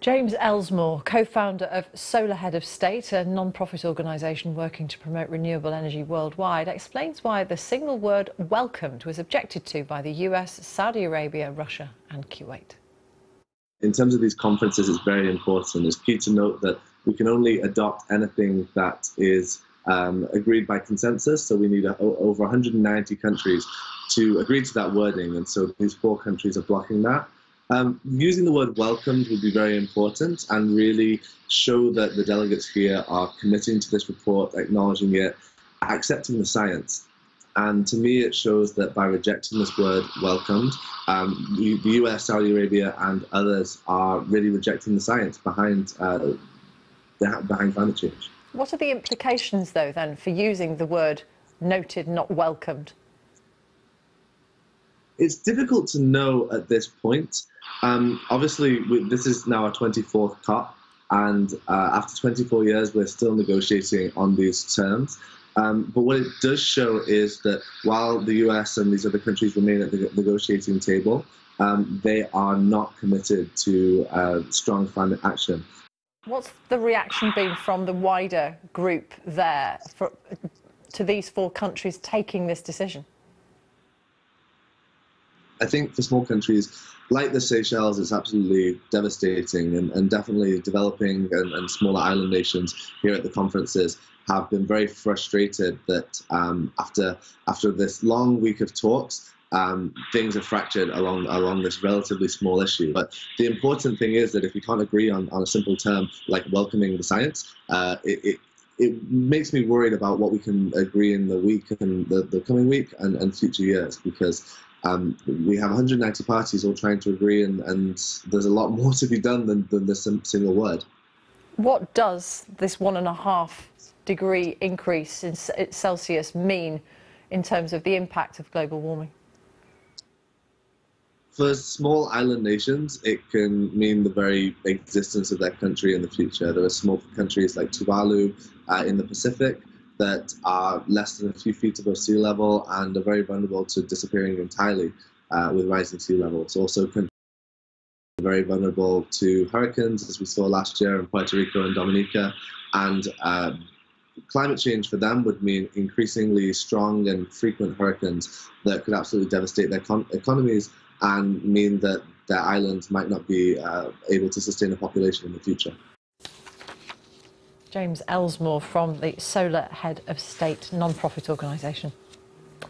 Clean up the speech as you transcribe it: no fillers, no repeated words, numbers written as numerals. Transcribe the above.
James Ellsmoor, co-founder of Solar Head of State, a non-profit organisation working to promote renewable energy worldwide, explains why the single word welcomed was objected to by the US, Saudi Arabia, Russia and Kuwait. In terms of these conferences, it's very important. It's key to note that we can only adopt anything that is agreed by consensus. So we need over 190 countries to agree to that wording. And so these 4 countries are blocking that. Using the word welcomed would be very important and really show that the delegates here are committing to this report, acknowledging it, accepting the science. And to me, it shows that by rejecting this word welcomed, the US, Saudi Arabia and others are really rejecting the science behind climate change. What are the implications, though, then, for using the word noted, not welcomed? It's difficult to know at this point. Obviously, this is now our 24th COP, and after 24 years, we're still negotiating on these terms. But what it does show is that while the US and these other countries remain at the negotiating table, they are not committed to strong climate action. What's the reaction been from the wider group there to these 4 countries taking this decision? I think for small countries like the Seychelles, it's absolutely devastating, and definitely developing and smaller island nations here at the conferences have been very frustrated that after this long week of talks, things are fractured along this relatively small issue. But the important thing is that if we can't agree on a simple term like welcoming the science, it makes me worried about what we can agree in the week and the coming week and future years, because we have 190 parties all trying to agree, and there's a lot more to be done than this single word. What does this 1.5-degree increase in Celsius mean in terms of the impact of global warming? For small island nations, it can mean the very existence of their country in the future. There are small countries like Tuvalu in the Pacific that are less than a few feet above sea level and are very vulnerable to disappearing entirely with rising sea levels. Also, countries are very vulnerable to hurricanes, as we saw last year in Puerto Rico and Dominica, and climate change for them would mean increasingly strong and frequent hurricanes that could absolutely devastate their economies and mean that their islands might not be able to sustain a population in the future. James Ellsmoor from the Solar Head of State non-profit organisation.